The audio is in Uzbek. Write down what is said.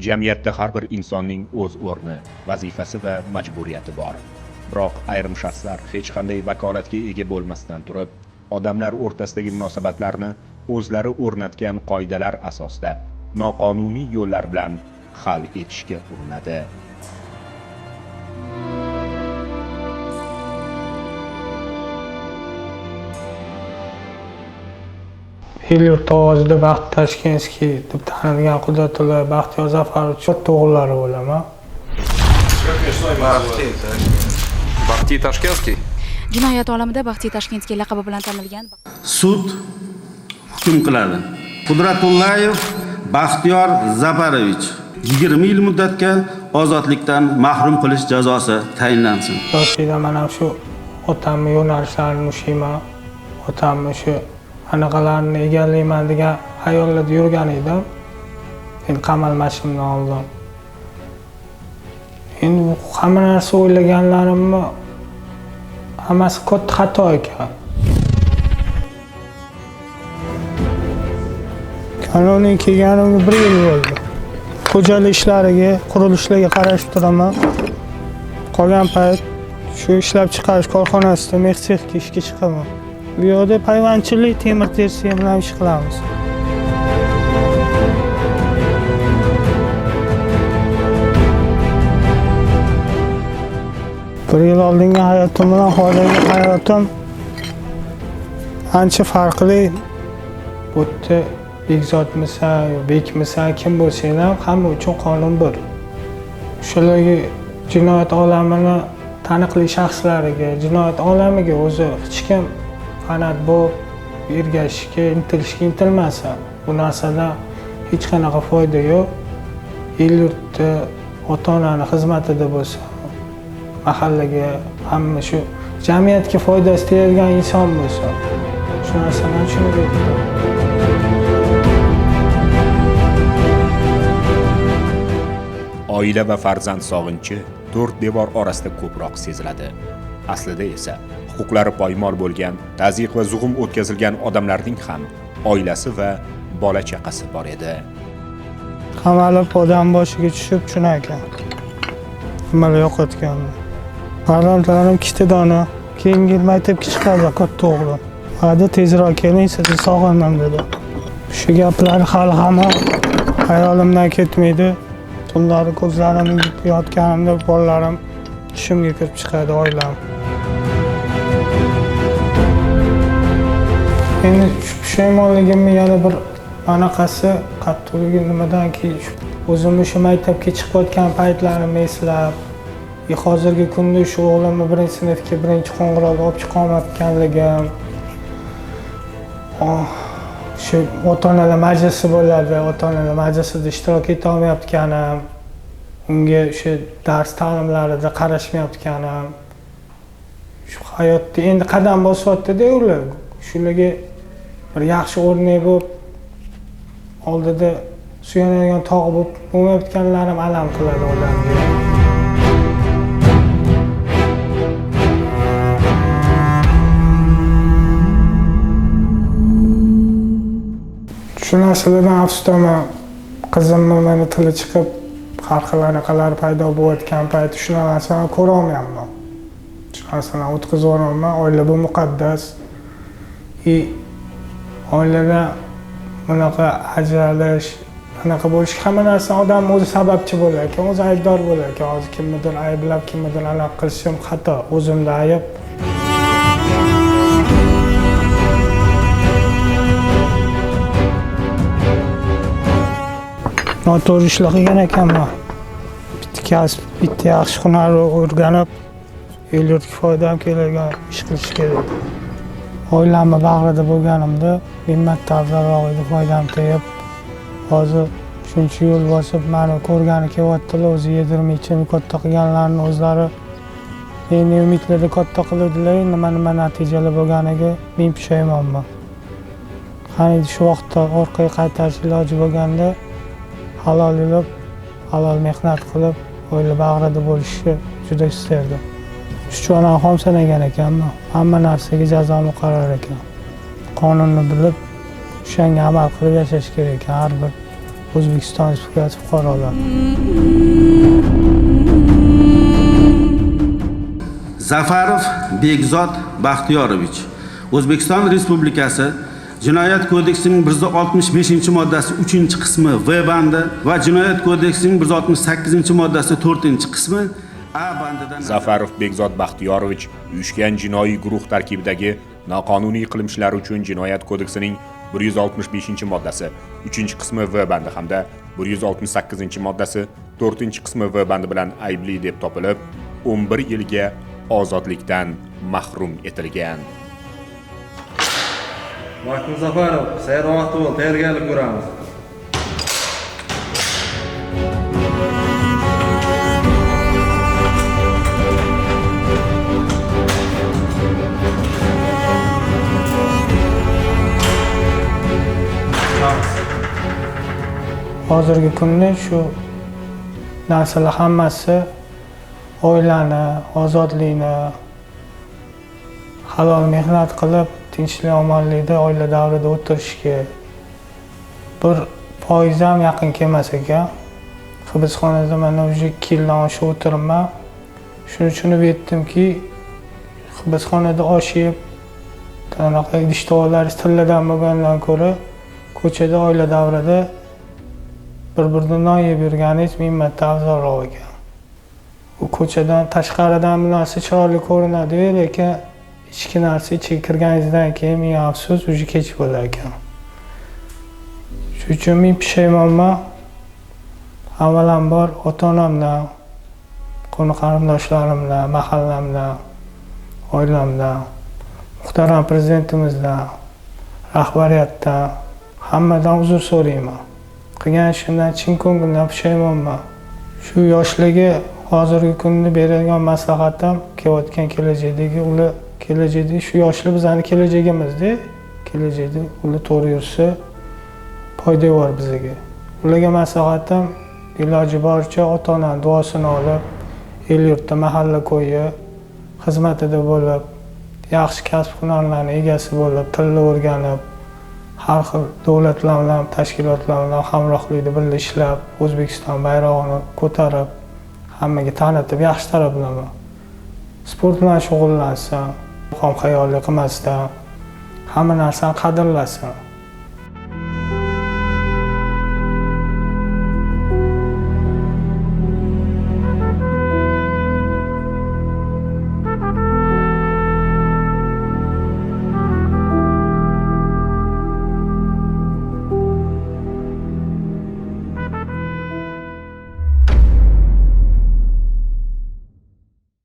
Jamiyatda har bir insonning o'z o'rni, vazifasi va majburiyati bor. Biroq ayrim shaxslar hech qanday vakolatga ega bo'lmasdan turib, odamlar o'rtasidagi munosabatlarni o'zlari o'rnatgan qoidalar asosida noqonuniy yo'llar bilan hal etishga urinadi. El-yurt ovozida Baxt Tashkenskiy deb tanilgan Qudratulla Baxtiyor Zafarovich o'g'illari bo'laman. Baxtiy Tashkenskiy. Jinoyat olamida Baxtiy Tashkenskiy laqabi bilan tanilgan. Sud hukm qiladi. Qudratullayev Baxtiyor Zafarovich 20 yil muddatga ozodlikdan mahrum qilish jazosi tayinlansin. Yoshlikda mana shu otamni yo'nalishlarini ushlayman. Otamni shu anaqalarni egallayman degan ayollarda yurgan edim. Endi qamalmashimdan oldin. Endi hamma narsa o'ylaganlarimni hammasi katta xato ekan. Qonuniy kelganimga 1 yil bo'ldi. Xo'jalik ishlariga, qurilishlarga qarashib turaman. Qolgan payt shu ishlab chiqarish korxonasida mexsexga ishga chiqaman. Bu yerda payvandchilik, temir tersiya bilan ish qilamiz. Bir yil oldingi hayotim bilan hozirgi hayotim ancha farqli. Bu yerda bekzodmisan, bekmisan, kim bo'lsang ham hamma uchun qonun bir. Shularga jinoyat olamini taniqli shaxslariga, jinoyat olamiga o'zi hech kim qanot bo'lib ergashishga, intilmasa, bu narsadan hech qanaqa foyda yo'q. El-yurtda ota-onani xizmatida bo'lsa, mahallaga, hamma shu jamiyatga foydasi tegadigan inson bo'lsa, shu narsadan tushunib yetdim. Oila va farzand sog'inchi 4 devor orasida ko'proq seziladi. Aslida esa huquqlari poymol bo'lgan, tazyiq va zug'um o'tkazilgan odamlarning ham oilasi va bola chaqasi bor edi. Qamalib odam boshiga tushib chunakan. Nimalar yo'qotganman. Farzandlarim ikkita dona. Keyingi yil maktabga chiqadi katta o'g'lim. Hadi tezroq keling, sizni sog'indim dedi. Shu gaplar hali hamon hayolimdan ketmaydi. Tunlari ko'zlarimni yumib yotganimda bolalarim tushimga kirib chiqadi, oilam. Endi pushaymonligimni yana bir anaqasi qattiqligi nimadanki, o'zimni shu maktabga chiqayotgan paytlarimni eslab, hozirgi kunda shu o'g'limni 1-sinfga 1-qo'ng'iroqqa olib chiqolmayotganligim, shu ota-onalar majlisi bo'ladi, ota-onalar majlisida ishtirok eta olmayotganim, unga shu dars ta'limlarida qarashmayotganim, shu hayotda endi qadam bosyapti-da ular. Shularga bir yaxshi o'rnak bo'lib, oldida suyanadigan tog' bo'lib bo'lmayotganlarim alam qiladi odamga. Shu narsalardan afsusdaman. Qizimni meni tili chiqib, har xil anaqalar paydo bo'layotgan payt shu narsani ko'ra olmayapman. Shu narsani o'tkazib olmayman. Oila bu muqaddas. Oilada bunaqa ajralish, bunaqa bo'lish, hamma narsa odam o'zi sababchi bo'lar ekan, o'zi aybdor bo'lar ekan. Hozir kimnidir ayblab, kimnidir anaqa qilishim xato, o'zimda ayb. Noto'g'ri ishlar qilgan ekanman. Bitta kasb, bitta yaxshi hunar o'rganib, el-yurtga foydam keladigan ish qilish kerak. Oilamni bag'rida bo'lganimda himmatda afzalroq edi, foydam tegib. Hozir shuncha yo'l bosib, meni ko'rgani kelyaptilar, o'zi yedirmay-ichirmay katta qilganlarni o'zlari meni umidlarda katta qiladilar, nima natijalar bo'lganiga men pushaymonman. Qani shu vaqtda orqaga qaytarish iloji bo'lganda halol yurib, halol mehnat qilib, oila bag'rida bo'lishni juda istardim. Shuchana ham sanagan ekanman. Hamma narsaga jazo muqarrar ekan. Qonunni bilib, o'shanga amal qilib yashash kerak ekan har bir O'zbekiston Respublikasi fuqarolar. Zafarov Bekzod Baxtiyorovich O'zbekiston Respublikasi Jinoyat kodeksining 165-moddasi 3-qismi V bandi va Jinoyat kodeksining 168-moddasi 4-qismi A bandidan Zafarov Bekzod Baxtiyorovich uyushgan jinoiy guruh tarkibidagi noqonuniy qilmishlar uchun Jinoyat kodeksining 165-moddasi 3-qismi V bandi hamda 168-moddasi 4-qismi V bandi bilan aybli deb topilib, 11 yilga ozodlikdan mahrum etilgan. Mahkum Zafarov, sayr vaqti bo'ldi, tayyorgarlik ko'ramiz. Hozirgi kunda shu narsalar hammasi oilani, ozodlikni, halol mehnat qilib, tinchlik omonlikda oila davrida o'tirishga 1% ham yaqin kelmas ekan. Hibsxonada mana уже 2 yildan oshiq o'tiribman. Shuni tushunib yetdimki, hibsxonada osh yeb, qanaqa idish tovoqlari tilladan bo'lgandan ko'ra, ko'chada oila davrida bir-biridan non yeb yurganingiz 1000 marta afzalroq ekan. U ko'chadan tashqaridan bu narsa chiroyli ko'rinadi, lekin ichki narsa ichiga kirganingizdan keyin ming afsus, уже kech bo'lar ekan. Shuning uchun men pushaymonman. Avvalambor ota-onamdan, qo'ni qarindoshlarimdan, mahallamdan, oilamdan, muhtaram prezidentimizdan, rahbariyatdan, hammadan uzr so'rayman. Qilgan ishimdan chin ko'ngildan pushaymonman. Shu yoshligi hozirgi kunda beradigan maslahatim kelayotgan kelajakdagi ular kelajakda shu yoshlar bizning kelajagimizda, kelajakda ular to'g'ri yursa foyda bor bizga. Ularga maslahatim iloji boricha ota-onaning duosini olib, el yurtda mahalla ko'yi xizmatida bo'lib, yaxshi kasb-hunarlarning egasi bo'lib, tilni o'rganib, har xil davlatlar bilan, tashkilotlar bilan hamrohlikda birga ishlab, O'zbekiston bayrog'ini ko'tarib, hammaga tanitib, yaxshi taraflama. Sport bilan shug'ullansa, xom xayolli qilmasdan, hamma narsani qadrlasin.